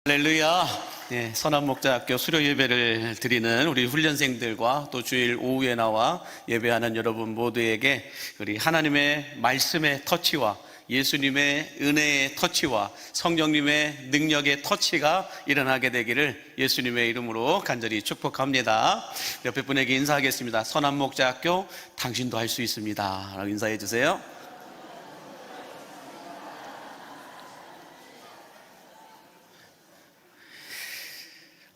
할렐루야. 선한목자학교 수료 예배를 드리는 우리 훈련생들과 또 주일 오후에 나와 예배하는 여러분 모두에게 우리 하나님의 말씀의 터치와 예수님의 은혜의 터치와 성령님의 능력의 터치가 일어나게 되기를 예수님의 이름으로 간절히 축복합니다. 옆에 분에게 인사하겠습니다. 선한목자학교 당신도 할 수 있습니다 라고 인사해 주세요.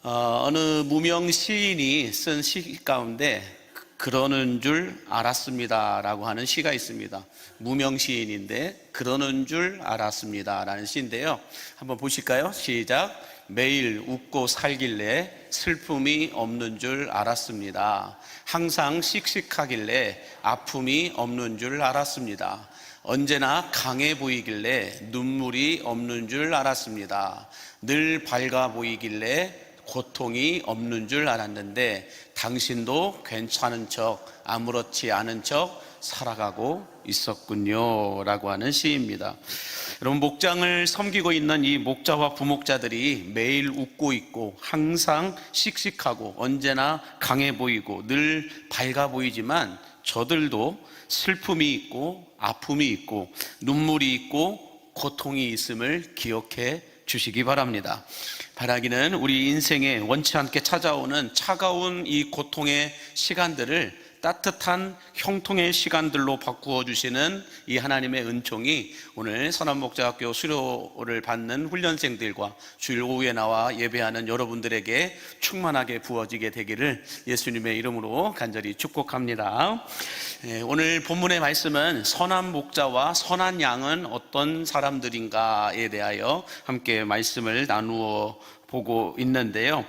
어느 무명 시인이 쓴 시 가운데 그러는 줄 알았습니다 라고 하는 시가 있습니다. 무명 시인인데 그러는 줄 알았습니다 라는 시인데요, 한번 보실까요? 시작. 매일 웃고 살길래 슬픔이 없는 줄 알았습니다. 항상 씩씩하길래 아픔이 없는 줄 알았습니다. 언제나 강해 보이길래 눈물이 없는 줄 알았습니다. 늘 밝아 보이길래 고통이 없는 줄 알았는데 당신도 괜찮은 척, 아무렇지 않은 척 살아가고 있었군요 라고 하는 시입니다. 여러분, 목장을 섬기고 있는 이 목자와 부목자들이 매일 웃고 있고 항상 씩씩하고 언제나 강해 보이고 늘 밝아 보이지만 저들도 슬픔이 있고 아픔이 있고 눈물이 있고 고통이 있음을 기억해 주시기 바랍니다. 바라기는 우리 인생에 원치 않게 찾아오는 차가운 이 고통의 시간들을 따뜻한 형통의 시간들로 바꾸어 주시는 이 하나님의 은총이 오늘 선한목자학교 수료를 받는 훈련생들과 주일 오후에 나와 예배하는 여러분들에게 충만하게 부어지게 되기를 예수님의 이름으로 간절히 축복합니다. 오늘 본문의 말씀은 선한 목자와 선한 양은 어떤 사람들인가에 대하여 함께 말씀을 나누어 보고 있는데요,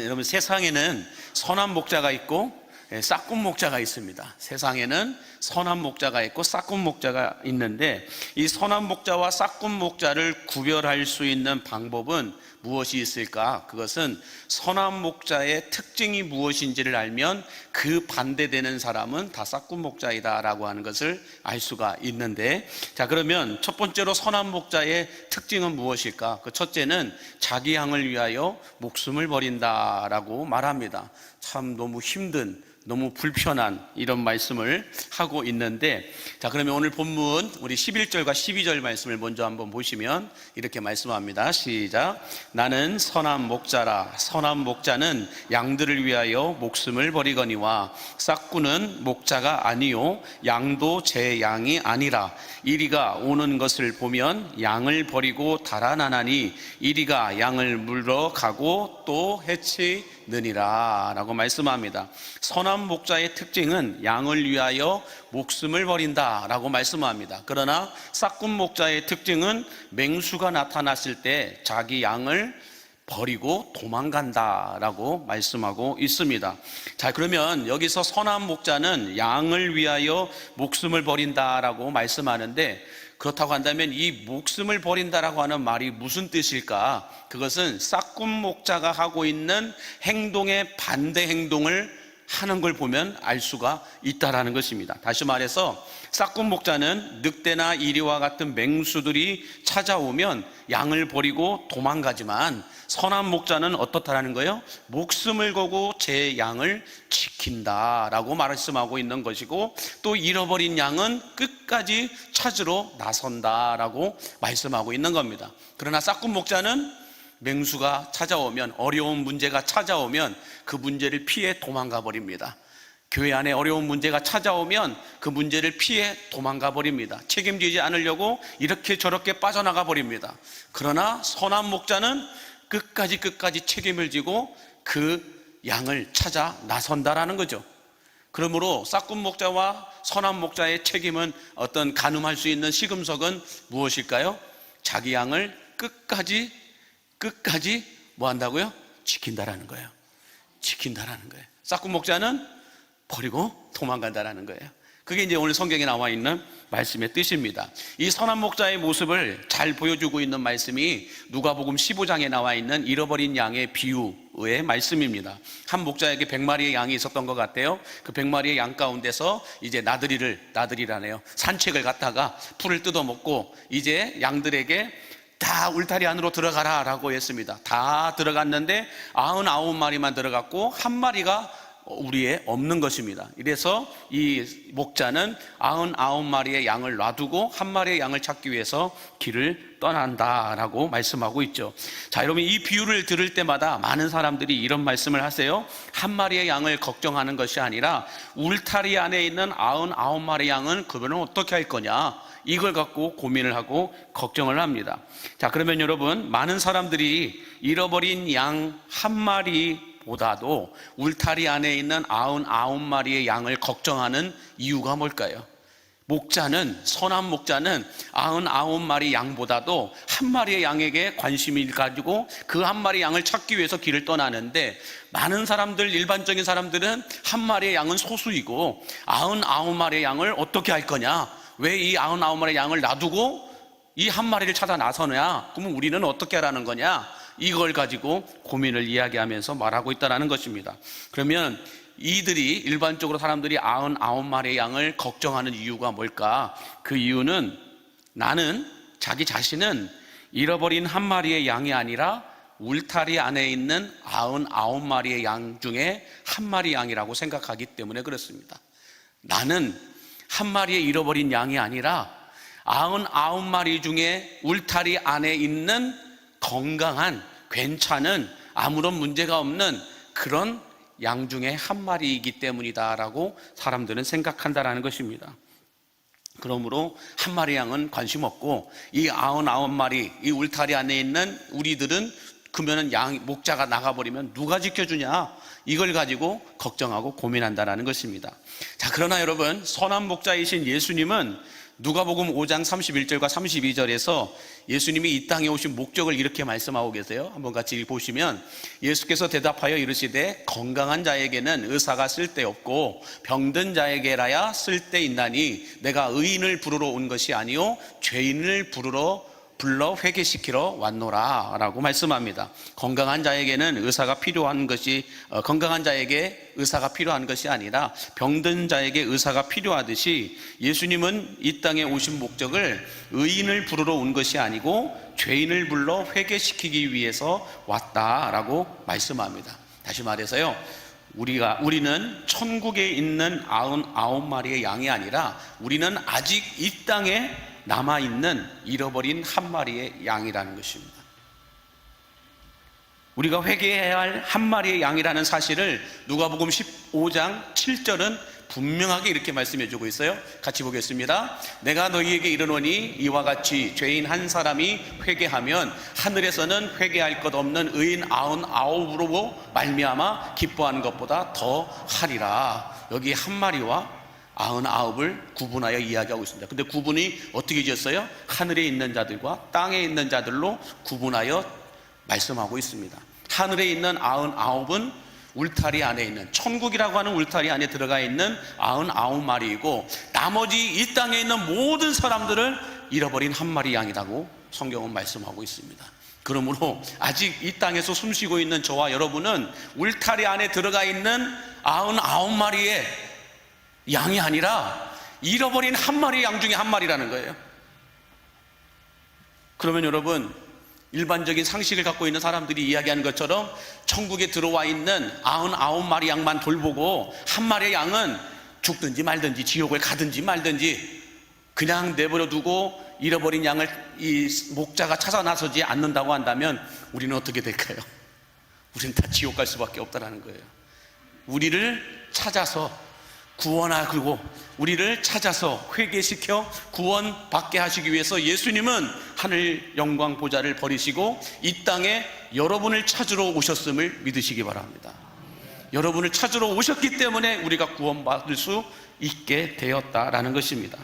여러분, 세상에는 선한 목자가 있고 싹군 목자가 있습니다. 세상에는 선한 목자가 있고 싹군 목자가 있는데 이 선한 목자와 싹군 목자를 구별할 수 있는 방법은 무엇이 있을까? 그것은 선한 목자의 특징이 무엇인지를 알면 그 반대되는 사람은 다 싹군 목자이다 라고 하는 것을 알 수가 있는데, 자, 그러면 첫 번째로 선한 목자의 특징은 무엇일까? 그 첫째는 자기 양을 위하여 목숨을 버린다 라고 말합니다. 참 너무 힘든, 너무 불편한 이런 말씀을 하고 있는데, 자, 그러면 오늘 본문 우리 11절과 12절 말씀을 먼저 한번 보시면 이렇게 말씀합니다. 시작. 나는 선한 목자라. 선한 목자는 양들을 위하여 목숨을 버리거니와 싹군은 목자가 아니요 양도 제 양이 아니라 이리가 오는 것을 보면 양을 버리고 달아나나니 이리가 양을 물러가고 또 해치느니라 라고 말씀합니다. 선한 목자의 특징은 양을 위하여 목숨을 버린다 라고 말씀합니다. 그러나 싹군 목자의 특징은 맹수가 나타났을 때 자기 양을 버리고 도망간다 라고 말씀하고 있습니다. 자, 그러면 여기서 선한 목자는 양을 위하여 목숨을 버린다 라고 말씀하는데, 그렇다고 한다면 이 목숨을 버린다라고 하는 말이 무슨 뜻일까? 그것은 싹군 목자가 하고 있는 행동의 반대 행동을 하는 걸 보면 알 수가 있다라는 것입니다. 다시 말해서 싹군 목자는 늑대나 이리와 같은 맹수들이 찾아오면 양을 버리고 도망가지만 선한 목자는 어떻다라는 거예요? 목숨을 걸고 제 양을 지킨다라고 말씀하고 있는 것이고, 또 잃어버린 양은 끝까지 찾으러 나선다라고 말씀하고 있는 겁니다. 그러나 싹군 목자는 맹수가 찾아오면, 어려운 문제가 찾아오면 그 문제를 피해 도망가 버립니다. 교회 안에 어려운 문제가 찾아오면 그 문제를 피해 도망가 버립니다. 책임지지 않으려고 이렇게 저렇게 빠져나가 버립니다. 그러나 선한 목자는 끝까지 책임을 지고 그 양을 찾아 나선다라는 거죠. 그러므로 싹군 목자와 선한 목자의 책임은, 어떤 가늠할 수 있는 시금석은 무엇일까요? 자기 양을 끝까지 뭐 한다고요? 지킨다라는 거예요. 지킨다라는 거예요. 싹군 목자는 버리고 도망간다라는 거예요. 그게 이제 오늘 성경에 나와 있는 말씀의 뜻입니다. 이 선한 목자의 모습을 잘 보여주고 있는 말씀이 누가복음 15장에 나와 있는 잃어버린 양의 비유의 말씀입니다. 한 목자에게 100마리의 양이 있었던 것 같아요. 그 100마리의 양 가운데서 이제 나들이라네요. 산책을 갔다가 풀을 뜯어먹고 이제 양들에게 다 울타리 안으로 들어가라 라고 했습니다. 다 들어갔는데 99마리만 들어갔고 한 마리가 우리에 없는 것입니다. 이래서 이 목자는 99마리의 양을 놔두고 한 마리의 양을 찾기 위해서 길을 떠난다라고 말씀하고 있죠. 자, 여러분, 이 비유를 들을 때마다 많은 사람들이 이런 말씀을 하세요. 한 마리의 양을 걱정하는 것이 아니라 울타리 안에 있는 99마리의 양은 그러면 어떻게 할 거냐, 이걸 갖고 고민을 하고 걱정을 합니다. 자, 그러면 여러분, 많은 사람들이 잃어버린 양 한 마리 보다도 울타리 안에 있는 99마리의 양을 걱정하는 이유가 뭘까요? 목자는, 선한 목자는 99마리 양보다도 한 마리의 양에게 관심이 가지고 그 한 마리 양을 찾기 위해서 길을 떠나는데, 많은 사람들, 일반적인 사람들은 한 마리의 양은 소수이고 99마리의 양을 어떻게 할 거냐, 왜 이 99마리의 양을 놔두고 이 한 마리를 찾아 나서냐, 그러면 우리는 어떻게 하라는 거냐, 이걸 가지고 고민을 이야기하면서 말하고 있다는 것입니다. 그러면 이들이, 일반적으로 사람들이 99마리의 양을 걱정하는 이유가 뭘까? 그 이유는, 나는, 자기 자신은 잃어버린 한 마리의 양이 아니라 울타리 안에 있는 99마리의 양 중에 한 마리 양이라고 생각하기 때문에 그렇습니다. 나는 한 마리의 잃어버린 양이 아니라 99마리 중에 울타리 안에 있는 건강한, 괜찮은, 아무런 문제가 없는 그런 양 중에 한 마리이기 때문이다라고 사람들은 생각한다라는 것입니다. 그러므로 한 마리 양은 관심 없고 이 99마리, 이 울타리 안에 있는 우리들은, 그러면 목자가 나가버리면 누가 지켜주냐, 이걸 가지고 걱정하고 고민한다라는 것입니다. 자, 그러나 여러분, 선한 목자이신 예수님은 누가복음 5장 31절과 32절에서 예수님이 이 땅에 오신 목적을 이렇게 말씀하고 계세요. 한번 같이 보시면, 예수께서 대답하여 이르시되 건강한 자에게는 의사가 쓸데없고 병든 자에게라야 쓸데있나니 내가 의인을 부르러 온 것이 아니요 죄인을 불러 회개시키러 왔노라 라고 말씀합니다. 건강한 자에게는 건강한 자에게 의사가 필요한 것이 아니라 병든 자에게 의사가 필요하듯이, 예수님은 이 땅에 오신 목적을 의인을 부르러 온 것이 아니고 죄인을 불러 회개시키기 위해서 왔다라고 말씀합니다. 다시 말해서요, 우리는 천국에 있는 99마리의 양이 아니라 우리는 아직 이 땅에 남아있는 잃어버린 한 마리의 양이라는 것입니다. 우리가 회개해야 할 한 마리의 양이라는 사실을 누가복음 15장 7절은 분명하게 이렇게 말씀해 주고 있어요. 같이 보겠습니다. 내가 너희에게 이르노니 이와 같이 죄인 한 사람이 회개하면 하늘에서는 회개할 것 없는 의인 99으로 말미암아 기뻐하는 것보다 더 하리라. 여기 한 마리와 99을 구분하여 이야기하고 있습니다. 근데 구분이 어떻게 지었어요? 하늘에 있는 자들과 땅에 있는 자들로 구분하여 말씀하고 있습니다. 하늘에 있는 99은 울타리 안에 있는, 천국이라고 하는 울타리 안에 들어가 있는 99마리이고, 나머지 이 땅에 있는 모든 사람들을 잃어버린 한 마리 양이라고 성경은 말씀하고 있습니다. 그러므로 아직 이 땅에서 숨쉬고 있는 저와 여러분은 울타리 안에 들어가 있는 99마리의 양이 아니라 잃어버린 한 마리 양 중에 한 마리라는 거예요. 그러면 여러분, 일반적인 상식을 갖고 있는 사람들이 이야기하는 것처럼 천국에 들어와 있는 99마리 양만 돌보고 한 마리의 양은 죽든지 말든지 지옥을 가든지 말든지 그냥 내버려 두고 잃어버린 양을 이 목자가 찾아 나서지 않는다고 한다면 우리는 어떻게 될까요? 우리는 다 지옥 갈 수밖에 없다는 거예요. 우리를 찾아서 구원하고 우리를 찾아서 회개시켜 구원받게 하시기 위해서 예수님은 하늘 영광 보좌를 버리시고 이 땅에 여러분을 찾으러 오셨음을 믿으시기 바랍니다. 여러분을 찾으러 오셨기 때문에 우리가 구원받을 수 있게 되었다라는 것입니다.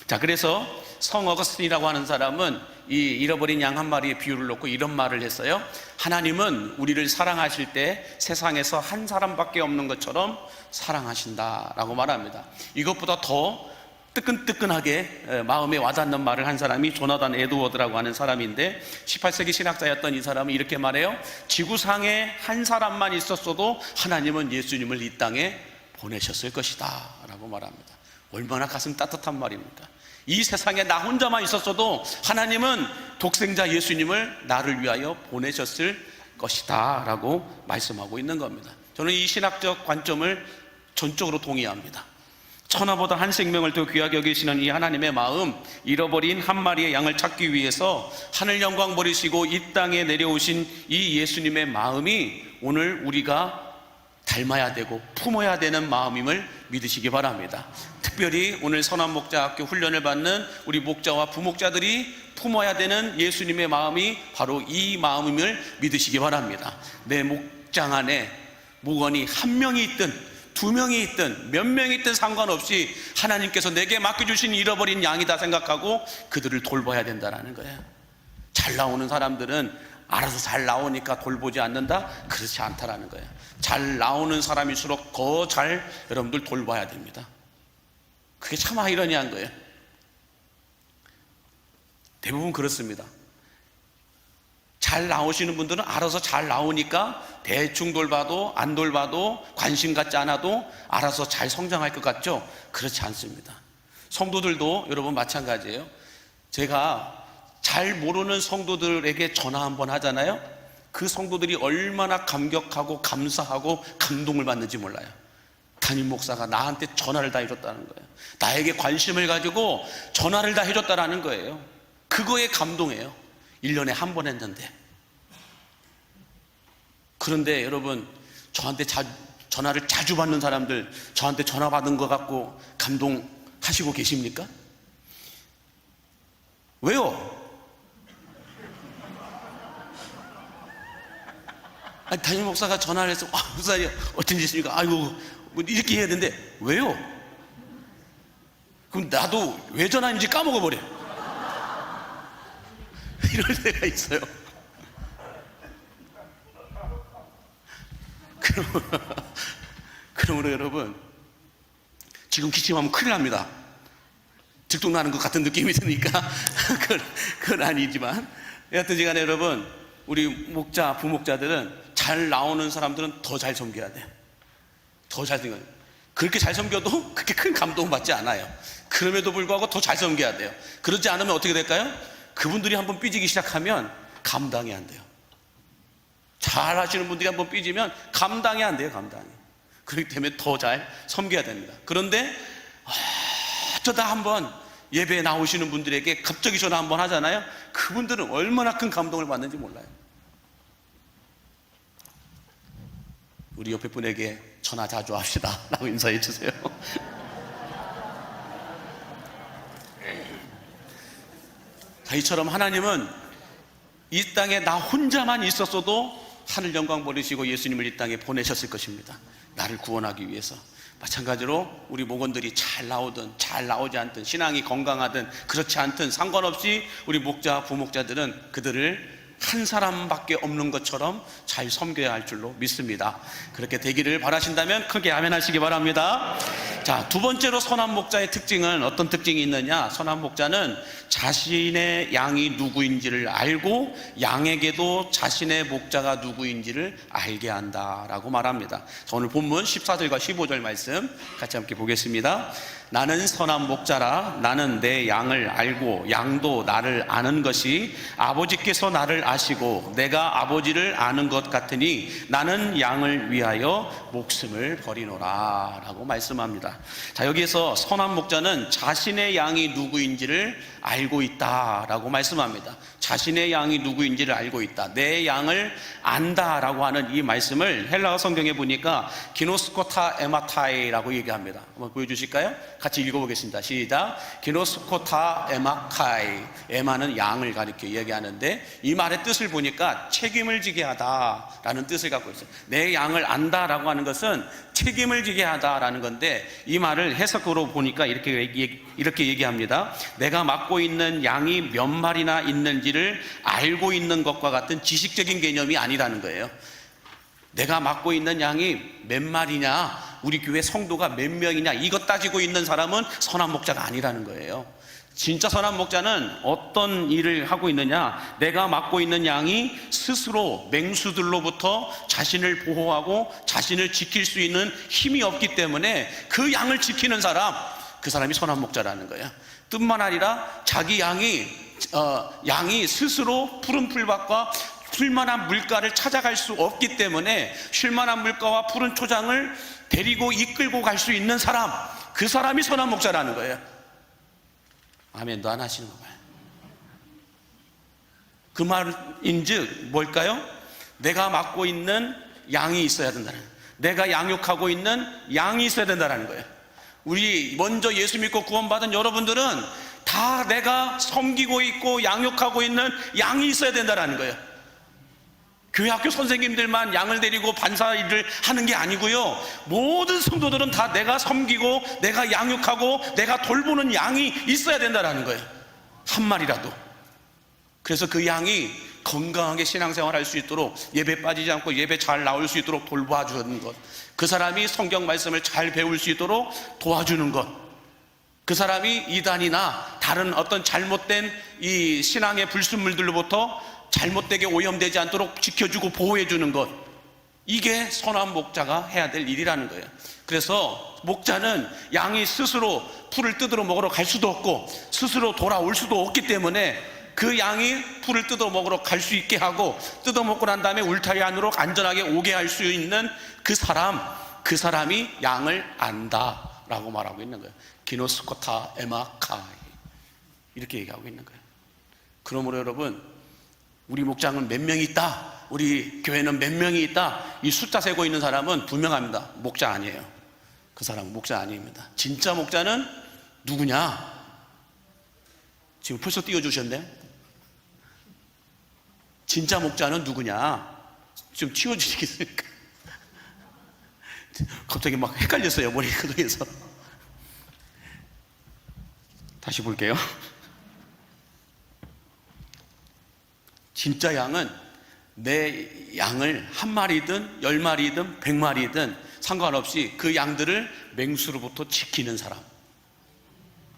자, 그래서 성 어거스틴이라고 하는 사람은 이 잃어버린 양 한 마리의 비유를 놓고 이런 말을 했어요. 하나님은 우리를 사랑하실 때 세상에서 한 사람밖에 없는 것처럼 사랑하신다라고 말합니다. 이것보다 더 뜨끈뜨끈하게 마음에 와닿는 말을 한 사람이 조나단 에드워드라고 하는 사람인데, 18세기 신학자였던 이 사람은 이렇게 말해요. 지구상에 한 사람만 있었어도 하나님은 예수님을 이 땅에 보내셨을 것이다 라고 말합니다. 얼마나 가슴 따뜻한 말입니까? 이 세상에 나 혼자만 있었어도 하나님은 독생자 예수님을 나를 위하여 보내셨을 것이다 라고 말씀하고 있는 겁니다. 저는 이 신학적 관점을 전적으로 동의합니다. 천하보다 한 생명을 더 귀하게 여기시는 이 하나님의 마음, 잃어버린 한 마리의 양을 찾기 위해서 하늘 영광 버리시고 이 땅에 내려오신 이 예수님의 마음이 오늘 우리가 닮아야 되고 품어야 되는 마음임을 믿으시기 바랍니다. 특별히 오늘 선한목자학교 훈련을 받는 우리 목자와 부목자들이 품어야 되는 예수님의 마음이 바로 이 마음임을 믿으시기 바랍니다. 내 목장 안에 목원이 한 명이 있든 두 명이 있든 몇 명이 있든 상관없이 하나님께서 내게 맡겨주신 잃어버린 양이다 생각하고 그들을 돌봐야 된다는 거예요. 잘 나오는 사람들은 알아서 잘 나오니까 돌보지 않는다? 그렇지 않다라는 거예요. 잘 나오는 사람일수록 더 잘 여러분들 돌봐야 됩니다. 그게 참 아이러니한 거예요. 대부분 그렇습니다. 잘 나오시는 분들은 알아서 잘 나오니까 대충 돌봐도 안 돌봐도 관심 갖지 않아도 알아서 잘 성장할 것 같죠? 그렇지 않습니다. 성도들도 여러분 마찬가지예요. 제가 잘 모르는 성도들에게 전화 한번 하잖아요. 그 성도들이 얼마나 감격하고 감사하고 감동을 받는지 몰라요. 담임 목사가 나한테 전화를 다 해줬다는 거예요. 나에게 관심을 가지고 전화를 다 해줬다는 거예요. 그거에 감동해요. 1년에 한 번 했는데. 그런데 여러분, 저한테 전화를 자주 받는 사람들, 저한테 전화 받은 것 갖고 감동하시고 계십니까? 왜요? 아니, 담임 목사가 전화를 해서 목사님 어쩐 짓입니까? 아이고 뭐 이렇게 해야 되는데 왜요? 그럼 나도 왜 전화인지 까먹어버려. 이럴 때가 있어요. 그러므로 여러분, 지금 기침하면 큰일 납니다. 들통나는 것 같은 느낌이 드니까 그건 아니지만 여하튼 시간에 여러분, 우리 목자, 부목자들은 잘 나오는 사람들은 더 잘 섬겨야 돼요. 더 잘 섬겨야 돼요. 그렇게 잘 섬겨도 그렇게 큰 감동 받지 않아요. 그럼에도 불구하고 더 잘 섬겨야 돼요. 그러지 않으면 어떻게 될까요? 그분들이 한번 삐지기 시작하면 감당이 안 돼요. 잘 하시는 분들이 한번 삐지면 감당이 안 돼요. 감당이. 그렇기 때문에 더 잘 섬겨야 됩니다. 그런데 어쩌다 한번 예배에 나오시는 분들에게 갑자기 전화 한번 하잖아요. 그분들은 얼마나 큰 감동을 받는지 몰라요. 우리 옆에 분에게 전화 자주 합시다 라고 인사해 주세요. 자, 이처럼 하나님은 이 땅에 나 혼자만 있었어도 하늘 영광 버리시고 예수님을 이 땅에 보내셨을 것입니다. 나를 구원하기 위해서. 마찬가지로 우리 목원들이 잘 나오든 잘 나오지 않든, 신앙이 건강하든 그렇지 않든 상관없이 우리 목자, 부목자들은 그들을 한 사람밖에 없는 것처럼 잘 섬겨야 할 줄로 믿습니다. 그렇게 되기를 바라신다면 크게 아멘 하시기 바랍니다. 자, 두 번째로 선한 목자의 특징은 어떤 특징이 있느냐? 선한 목자는 자신의 양이 누구인지를 알고 양에게도 자신의 목자가 누구인지를 알게 한다라고 말합니다. 자, 오늘 본문 14절과 15절 말씀 같이 함께 보겠습니다. 나는 선한 목자라. 나는 내 양을 알고 양도 나를 아는 것이 아버지께서 나를 아시고 내가 아버지를 아는 것 같으니 나는 양을 위하여 목숨을 버리노라 라고 말씀합니다. 자, 여기에서 선한 목자는 자신의 양이 누구인지를 알고 있다라고 말씀합니다. 자신의 양이 누구인지를 알고 있다, 내 양을 안다라고 하는 이 말씀을 헬라어 성경에 보니까 기노스코타 에마타이라고 얘기합니다. 한번 보여주실까요? 같이 읽어보겠습니다. 시작. 기노스코타 에마카이. 에마는 양을 가리켜 얘기하는데 이 말의 뜻을 보니까 책임을 지게 하다라는 뜻을 갖고 있어요. 내 양을 안다라고 하는 것은 책임을 지게 하다라는 건데, 이 말을 해석으로 보니까 이렇게 얘기합니다. 내가 맡고 있는 양이 몇 마리나 있는지를 알고 있는 것과 같은 지식적인 개념이 아니라는 거예요. 내가 맡고 있는 양이 몇 마리냐, 우리 교회 성도가 몇 명이냐, 이것 따지고 있는 사람은 선한 목자가 아니라는 거예요. 진짜 선한 목자는 어떤 일을 하고 있느냐, 내가 맡고 있는 양이 스스로 맹수들로부터 자신을 보호하고 자신을 지킬 수 있는 힘이 없기 때문에 그 양을 지키는 사람, 그 사람이 선한 목자라는 거예요. 뿐만 아니라 자기 양이 스스로 푸른 풀밭과 쉴만한 물가를 찾아갈 수 없기 때문에 쉴만한 물가와 푸른 초장을 데리고 이끌고 갈 수 있는 사람, 그 사람이 선한 목자라는 거예요. 아멘도 안 하시는 거예요. 그 말인즉 뭘까요? 내가 맡고 있는 양이 있어야 된다는 거예요. 내가 양육하고 있는 양이 있어야 된다는 거예요. 우리 먼저 예수 믿고 구원받은 여러분들은 다 내가 섬기고 있고 양육하고 있는 양이 있어야 된다는 거예요. 교회 학교 선생님들만 양을 데리고 반사 일을 하는 게 아니고요, 모든 성도들은 다 내가 섬기고 내가 양육하고 내가 돌보는 양이 있어야 된다는 거예요. 한 마리라도. 그래서 그 양이 건강하게 신앙생활 할 수 있도록, 예배 빠지지 않고 예배 잘 나올 수 있도록 돌봐주는 것, 그 사람이 성경 말씀을 잘 배울 수 있도록 도와주는 것, 그 사람이 이단이나 다른 어떤 잘못된 이 신앙의 불순물들로부터 잘못되게 오염되지 않도록 지켜주고 보호해주는 것, 이게 선한 목자가 해야 될 일이라는 거예요. 그래서 목자는 양이 스스로 풀을 뜯으러 먹으러 갈 수도 없고 스스로 돌아올 수도 없기 때문에 그 양이 풀을 뜯어 먹으러 갈 수 있게 하고, 뜯어 먹고 난 다음에 울타리 안으로 안전하게 오게 할 수 있는 그 사람이 양을 안다라고 말하고 있는 거예요. 기노스코타 에마카이, 이렇게 얘기하고 있는 거예요. 그러므로 여러분, 우리 목장은 몇 명이 있다, 우리 교회는 몇 명이 있다, 이 숫자 세고 있는 사람은 분명합니다. 목자 아니에요. 그 사람은 목자 아닙니다. 진짜 목자는 누구냐? 지금 벌써 띄워주셨네. 진짜 목자는 누구냐? 좀 띄워주시겠습니까? 갑자기 막 헷갈렸어요, 머리 그동에서. 다시 볼게요. 진짜 양은 내 양을 한 마리든 10마리든 100마리든 상관없이 그 양들을 맹수로부터 지키는 사람,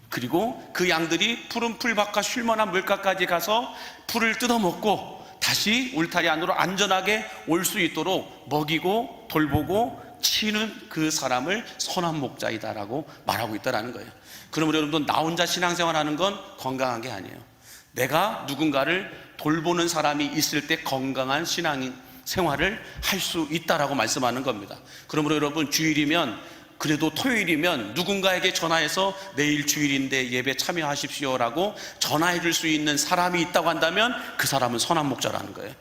그리고 그 양들이 푸른 풀밭과 쉴만한 물가까지 가서 풀을 뜯어먹고 다시 울타리 안으로 안전하게 올 수 있도록 먹이고 돌보고 치는 그 사람을 선한 목자이다라고 말하고 있다는 거예요. 그러므로 여러분도 나 혼자 신앙생활하는 건 건강한 게 아니에요. 내가 누군가를 돌보는 사람이 있을 때 건강한 신앙생활을 할 수 있다라고 말씀하는 겁니다. 그러므로 여러분, 주일이면, 그래도 토요일이면 누군가에게 전화해서 내일 주일인데 예배 참여하십시오라고 전화해 줄 수 있는 사람이 있다고 한다면 그 사람은 선한 목자라는 거예요.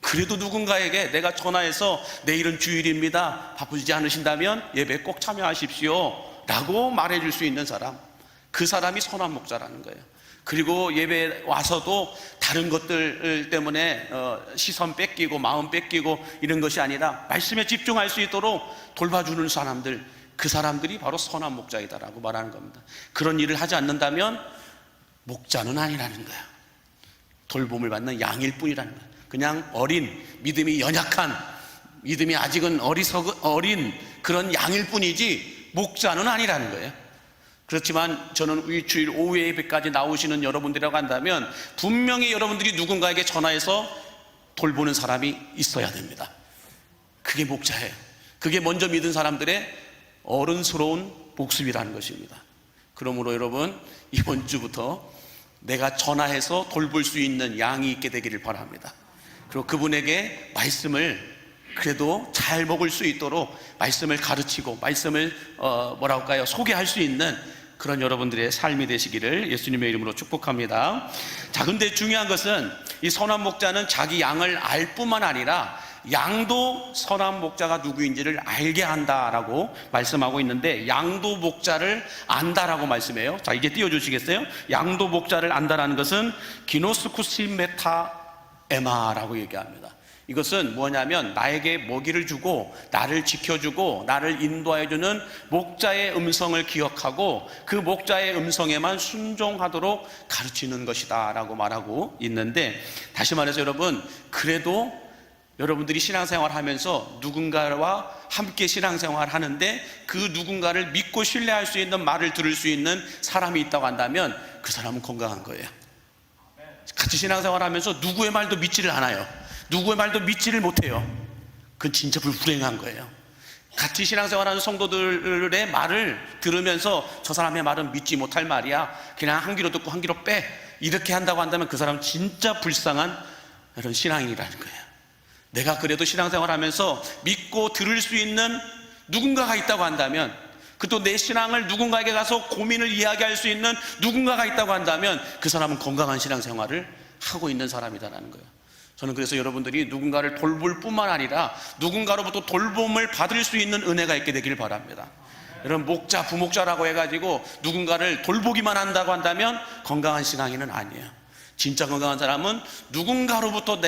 그래도 누군가에게 내가 전화해서 내일은 주일입니다, 바쁘지 않으신다면 예배 꼭 참여하십시오 라고 말해 줄 수 있는 사람, 그 사람이 선한 목자라는 거예요. 그리고 예배 와서도 다른 것들 때문에 시선 뺏기고 마음 뺏기고 이런 것이 아니라 말씀에 집중할 수 있도록 돌봐주는 사람들, 그 사람들이 바로 선한 목자이다라고 말하는 겁니다. 그런 일을 하지 않는다면 목자는 아니라는 거예요. 돌봄을 받는 양일 뿐이라는 거예요. 그냥 어린, 믿음이 연약한, 믿음이 아직은 어린 그런 양일 뿐이지 목자는 아니라는 거예요. 그렇지만 저는 주일 오후 예배까지 나오시는 여러분들이라고 한다면 분명히 여러분들이 누군가에게 전화해서 돌보는 사람이 있어야 됩니다. 그게 목자예요. 그게 먼저 믿은 사람들의 어른스러운 복습이라는 것입니다. 그러므로 여러분, 이번 주부터 내가 전화해서 돌볼 수 있는 양이 있게 되기를 바랍니다. 그리고 그분에게 말씀을 그래도 잘 먹을 수 있도록 말씀을 가르치고 말씀을 소개할 수 있는 그런 여러분들의 삶이 되시기를 예수님의 이름으로 축복합니다. 자, 근데 중요한 것은 이 선한 목자는 자기 양을 알 뿐만 아니라 양도 선한 목자가 누구인지를 알게 한다라고 말씀하고 있는데, 양도 목자를 안다라고 말씀해요. 자, 이제 띄워주시겠어요? 양도 목자를 안다라는 것은 기노스쿠시 메타 에마라고 얘기합니다. 이것은 뭐냐면 나에게 먹이를 주고 나를 지켜주고 나를 인도해주는 목자의 음성을 기억하고 그 목자의 음성에만 순종하도록 가르치는 것이다 라고 말하고 있는데, 다시 말해서 여러분, 그래도 여러분들이 신앙생활 하면서 누군가와 함께 신앙생활 하는데 그 누군가를 믿고 신뢰할 수 있는 말을 들을 수 있는 사람이 있다고 한다면 그 사람은 건강한 거예요. 같이 신앙생활 하면서 누구의 말도 믿지를 않아요. 누구의 말도 믿지를 못해요. 그건 진짜 불행한 거예요. 같이 신앙생활하는 성도들의 말을 들으면서 저 사람의 말은 믿지 못할 말이야, 그냥 한 귀로 듣고 한 귀로 빼, 이렇게 한다고 한다면 그 사람은 진짜 불쌍한 그런 신앙인이라는 거예요. 내가 그래도 신앙생활하면서 믿고 들을 수 있는 누군가가 있다고 한다면, 그또 내 신앙을 누군가에게 가서 고민을 이야기할 수 있는 누군가가 있다고 한다면 그 사람은 건강한 신앙생활을 하고 있는 사람이다라는 거예요. 저는 그래서 여러분들이 누군가를 돌볼 뿐만 아니라 누군가로부터 돌봄을 받을 수 있는 은혜가 있게 되길 바랍니다. 여러분, 목자, 부목자라고 해가지고 누군가를 돌보기만 한다고 한다면 건강한 신앙인은 아니에요. 진짜 건강한 사람은 누군가로부터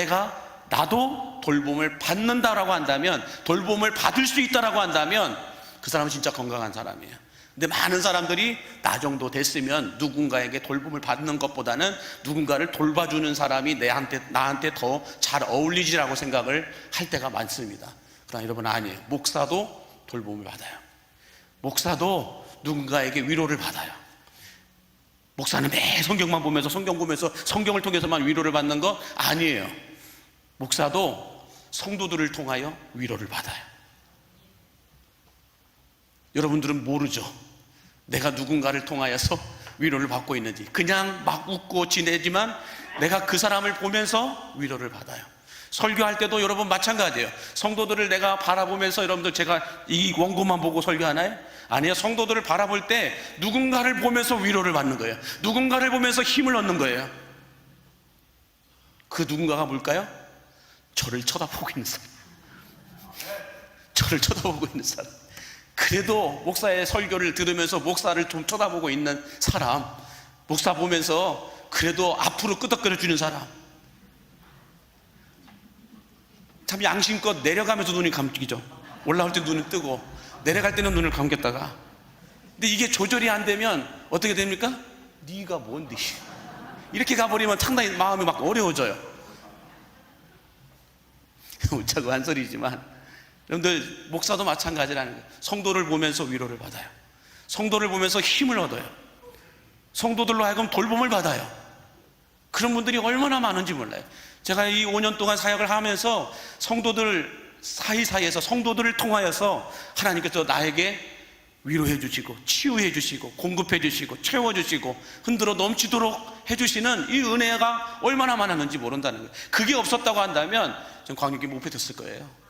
나도 돌봄을 받는다라고 한다면, 돌봄을 받을 수 있다라고 한다면 그 사람은 진짜 건강한 사람이에요. 근데 많은 사람들이 나 정도 됐으면 누군가에게 돌봄을 받는 것보다는 누군가를 돌봐주는 사람이 나한테 더 잘 어울리지라고 생각을 할 때가 많습니다. 그러나 여러분, 아니에요. 목사도 돌봄을 받아요. 목사도 누군가에게 위로를 받아요. 목사는 매 성경만 보면서 성경을 통해서만 위로를 받는 거 아니에요. 목사도 성도들을 통하여 위로를 받아요. 여러분들은 모르죠. 내가 누군가를 통하여서 위로를 받고 있는지. 그냥 막 웃고 지내지만 내가 그 사람을 보면서 위로를 받아요. 설교할 때도 여러분 마찬가지예요. 성도들을 내가 바라보면서, 여러분들 제가 이 원고만 보고 설교하나요? 아니요. 성도들을 바라볼 때 누군가를 보면서 위로를 받는 거예요. 누군가를 보면서 힘을 얻는 거예요. 그 누군가가 뭘까요? 저를 쳐다보고 있는 사람. 저를 쳐다보고 있는 사람. 그래도 목사의 설교를 들으면서 목사를 좀 쳐다보고 있는 사람, 목사 보면서 그래도 앞으로 끄덕거려 주는 사람. 참 양심껏 내려가면서 눈이 감기죠. 올라올 때 눈을 뜨고 내려갈 때는 눈을 감겼다가. 근데 이게 조절이 안 되면 어떻게 됩니까? 네가 뭔데, 이렇게 가버리면 상당히 마음이 막 어려워져요. 웃자고 한 소리지만 여러분들, 목사도 마찬가지라는 거예요. 성도를 보면서 위로를 받아요. 성도를 보면서 힘을 얻어요. 성도들로 하여금 돌봄을 받아요. 그런 분들이 얼마나 많은지 몰라요. 제가 이 5년 동안 사역을 하면서 성도들 사이사이에서, 성도들을 통하여서 하나님께서 나에게 위로해 주시고 치유해 주시고 공급해 주시고 채워 주시고 흔들어 넘치도록 해 주시는 이 은혜가 얼마나 많았는지 모른다는 거예요. 그게 없었다고 한다면 전 광역이 못 뱉었을 거예요.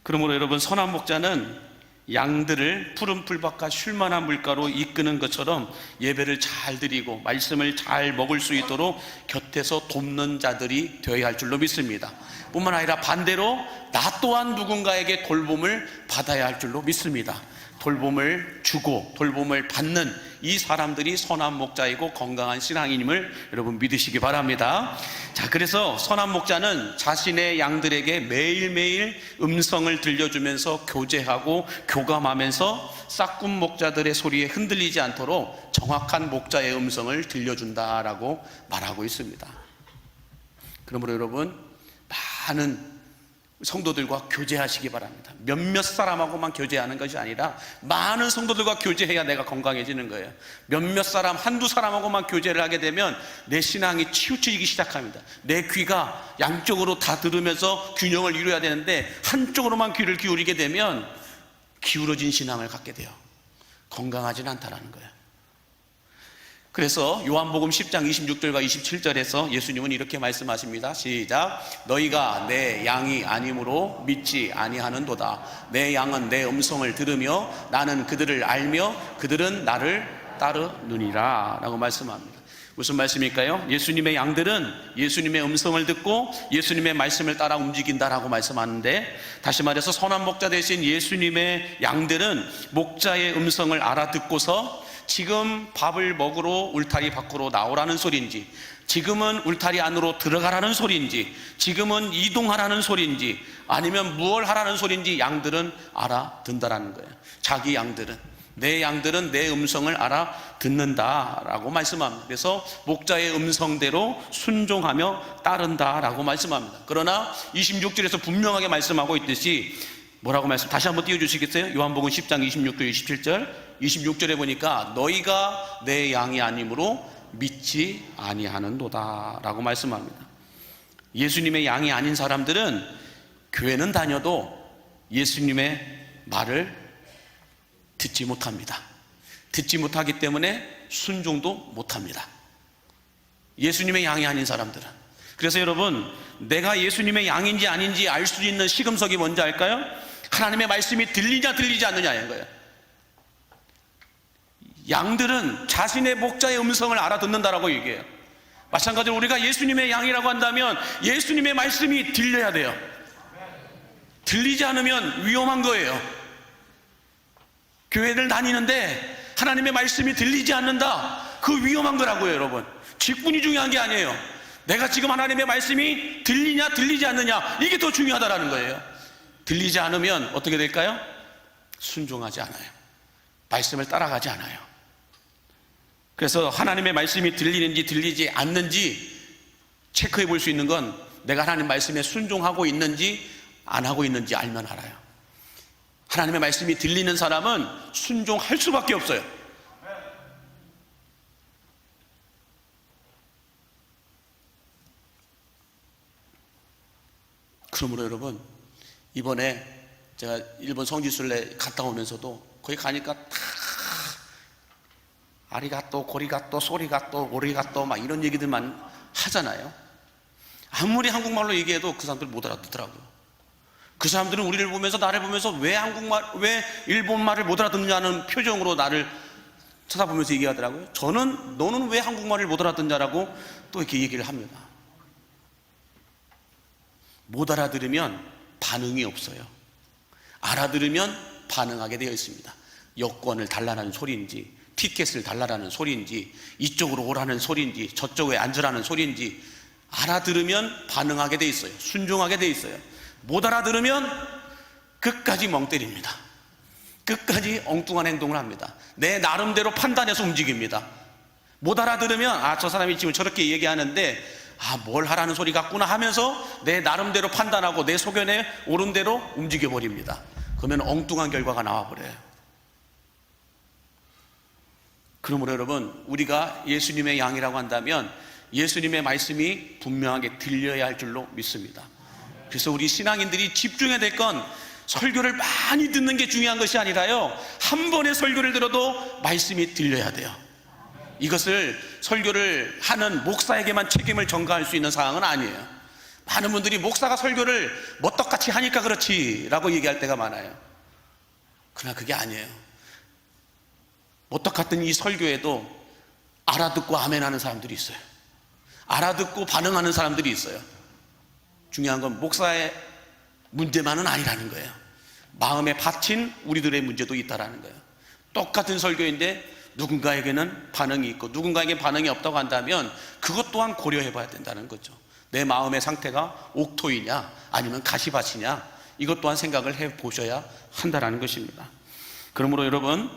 그러므로 여러분, 선한 목자는 양들을 푸른 풀밭과 쉴만한 물가로 이끄는 것처럼 예배를 잘 드리고 말씀을 잘 먹을 수 있도록 곁에서 돕는 자들이 되어야 할 줄로 믿습니다. 뿐만 아니라 반대로 나 또한 누군가에게 돌봄을 받아야 할 줄로 믿습니다. 돌봄을 주고 돌봄을 받는 이 사람들이 선한 목자이고 건강한 신앙인임을 여러분 믿으시기 바랍니다. 자, 그래서 선한 목자는 자신의 양들에게 매일매일 음성을 들려주면서 교제하고 교감하면서 싹군 목자들의 소리에 흔들리지 않도록 정확한 목자의 음성을 들려준다라고 말하고 있습니다. 그러므로 여러분, 많은 성도들과 교제하시기 바랍니다. 몇몇 사람하고만 교제하는 것이 아니라 많은 성도들과 교제해야 내가 건강해지는 거예요. 몇몇 사람, 한두 사람하고만 교제를 하게 되면 내 신앙이 치우치기 시작합니다. 내 귀가 양쪽으로 다 들으면서 균형을 이루어야 되는데 한쪽으로만 귀를 기울이게 되면 기울어진 신앙을 갖게 돼요. 건강하진 않다라는 거예요. 그래서 요한복음 10장 26절과 27절에서 예수님은 이렇게 말씀하십니다. 시작. 너희가 내 양이 아니므로 믿지 아니하는도다. 내 양은 내 음성을 들으며 나는 그들을 알며 그들은 나를 따르느니라 라고 말씀합니다. 무슨 말씀일까요? 예수님의 양들은 예수님의 음성을 듣고 예수님의 말씀을 따라 움직인다라고 말씀하는데, 다시 말해서 선한 목자 대신 예수님의 양들은 목자의 음성을 알아듣고서 지금 밥을 먹으러 울타리 밖으로 나오라는 소리인지, 지금은 울타리 안으로 들어가라는 소리인지, 지금은 이동하라는 소리인지, 아니면 무엇 하라는 소리인지 양들은 알아듣는다라는 거예요. 자기 양들은, 내 양들은 내 음성을 알아듣는다라고 말씀합니다. 그래서 목자의 음성대로 순종하며 따른다라고 말씀합니다. 그러나 26절에서 분명하게 말씀하고 있듯이 뭐라고 다시 한번 띄워주시겠어요? 요한복음 10장 26절 27절 26절에 보니까 너희가 내 양이 아니므로 믿지 아니하는도다 라고 말씀합니다. 예수님의 양이 아닌 사람들은 교회는 다녀도 예수님의 말을 듣지 못합니다. 듣지 못하기 때문에 순종도 못합니다. 예수님의 양이 아닌 사람들은. 그래서 여러분, 내가 예수님의 양인지 아닌지 알 수 있는 시금석이 뭔지 알까요? 하나님의 말씀이 들리냐 들리지 않느냐인 거예요. 양들은 자신의 목자의 음성을 알아듣는다라고 얘기해요. 마찬가지로 우리가 예수님의 양이라고 한다면 예수님의 말씀이 들려야 돼요. 들리지 않으면 위험한 거예요. 교회를 다니는데 하나님의 말씀이 들리지 않는다, 그 위험한 거라고요. 여러분, 직분이 중요한 게 아니에요. 내가 지금 하나님의 말씀이 들리냐 들리지 않느냐, 이게 더 중요하다라는 거예요. 들리지 않으면 어떻게 될까요? 순종하지 않아요. 말씀을 따라가지 않아요. 그래서 하나님의 말씀이 들리는지 들리지 않는지 체크해 볼 수 있는 건 내가 하나님 말씀에 순종하고 있는지 안 하고 있는지 알면 알아요. 하나님의 말씀이 들리는 사람은 순종할 수밖에 없어요. 그러므로 여러분, 이번에 제가 일본 성지순례 갔다 오면서도 거기 가니까 다 아리가또, 고리가또, 소리가또, 오리가또 막 이런 얘기들만 하잖아요. 아무리 한국말로 얘기해도 그 사람들 못 알아듣더라고요. 그 사람들은 우리를 보면서, 나를 보면서 왜 일본말을 못 알아듣느냐는 표정으로 나를 쳐다보면서 얘기하더라고요. 저는 너는 왜 한국말을 못 알아듣냐라고 또 이렇게 얘기를 합니다. 못 알아들으면 반응이 없어요. 알아들으면 반응하게 되어 있습니다. 여권을 달라는 소리인지, 티켓을 달라는 소리인지, 이쪽으로 오라는 소리인지, 저쪽에 앉으라는 소리인지 알아들으면 반응하게 돼 있어요. 순종하게 돼 있어요. 못 알아들으면 끝까지 멍 때립니다. 끝까지 엉뚱한 행동을 합니다. 내 나름대로 판단해서 움직입니다. 못 알아들으면 저 사람이 지금 저렇게 얘기하는데 뭘 하라는 소리 같구나 하면서 내 나름대로 판단하고 내 소견에 옳은 대로 움직여버립니다. 그러면 엉뚱한 결과가 나와버려요. 그러므로 여러분, 우리가 예수님의 양이라고 한다면 예수님의 말씀이 분명하게 들려야 할 줄로 믿습니다. 그래서 우리 신앙인들이 집중해야 될 건 설교를 많이 듣는 게 중요한 것이 아니라요, 한 번의 설교를 들어도 말씀이 들려야 돼요. 이것을 설교를 하는 목사에게만 책임을 전가할 수 있는 사항은 아니에요. 많은 분들이 목사가 설교를 멋떡같이 하니까 그렇지 라고 얘기할 때가 많아요. 그러나 그게 아니에요. 멋떡같은 이 설교에도 알아듣고 아멘 하는 사람들이 있어요. 알아듣고 반응하는 사람들이 있어요. 중요한 건 목사의 문제만은 아니라는 거예요. 마음에 받친 우리들의 문제도 있다라는 거예요. 똑같은 설교인데 누군가에게는 반응이 있고 누군가에게 반응이 없다고 한다면 그것 또한 고려해 봐야 된다는 거죠. 내 마음의 상태가 옥토이냐 아니면 가시밭이냐, 이것 또한 생각을 해 보셔야 한다는 것입니다. 그러므로 여러분,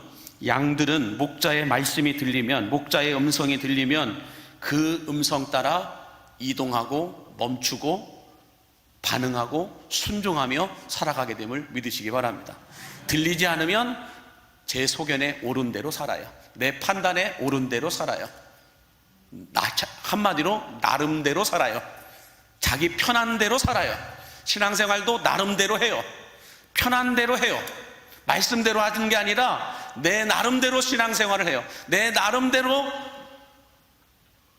양들은 목자의 말씀이 들리면, 목자의 음성이 들리면 그 음성 따라 이동하고 멈추고 반응하고 순종하며 살아가게 됨을 믿으시기 바랍니다. 들리지 않으면 제 소견에 옳은 대로 살아요. 내 판단에 옳은 대로 살아요. 한마디로 나름대로 살아요. 자기 편한 대로 살아요. 신앙생활도 나름대로 해요. 편한 대로 해요. 말씀대로 하는 게 아니라 내 나름대로 신앙생활을 해요. 내 나름대로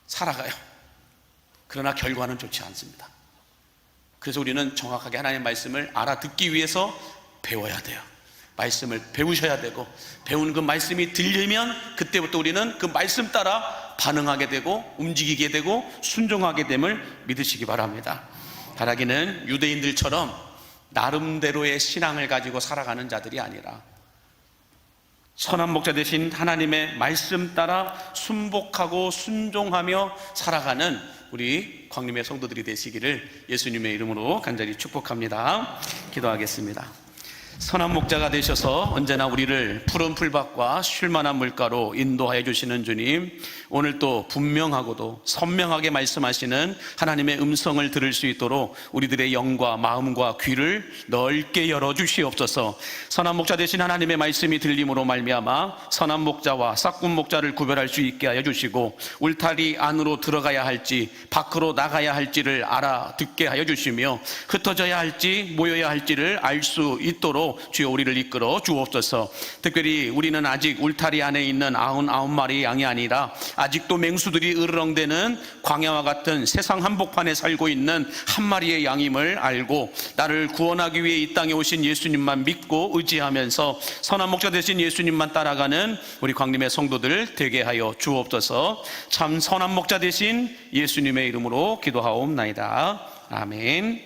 살아가요. 그러나 결과는 좋지 않습니다. 그래서 우리는 정확하게 하나님의 말씀을 알아듣기 위해서 배워야 돼요. 말씀을 배우셔야 되고, 배운 그 말씀이 들리면 그때부터 우리는 그 말씀 따라 반응하게 되고 움직이게 되고 순종하게 됨을 믿으시기 바랍니다. 바라기는 유대인들처럼 나름대로의 신앙을 가지고 살아가는 자들이 아니라 선한 목자 되신 하나님의 말씀 따라 순복하고 순종하며 살아가는 우리 광림의 성도들이 되시기를 예수님의 이름으로 간절히 축복합니다. 기도하겠습니다. 선한 목자가 되셔서 언제나 우리를 푸른 풀밭과 쉴만한 물가로 인도하여 주시는 주님, 오늘 또 분명하고도 선명하게 말씀하시는 하나님의 음성을 들을 수 있도록 우리들의 영과 마음과 귀를 넓게 열어주시옵소서. 선한 목자 되신 하나님의 말씀이 들림으로 말미암아 선한 목자와 싹군 목자를 구별할 수 있게 하여 주시고, 울타리 안으로 들어가야 할지 밖으로 나가야 할지를 알아듣게 하여 주시며, 흩어져야 할지 모여야 할지를 알 수 있도록 주여 우리를 이끌어 주옵소서. 특별히 우리는 아직 울타리 안에 있는 99마리의 양이 아니라 아직도 맹수들이 으르렁대는 광야와 같은 세상 한복판에 살고 있는 한 마리의 양임을 알고, 나를 구원하기 위해 이 땅에 오신 예수님만 믿고 의지하면서 선한 목자 되신 예수님만 따라가는 우리 광림의 성도들 되게 하여 주옵소서. 참 선한 목자 되신 예수님의 이름으로 기도하옵나이다. 아멘.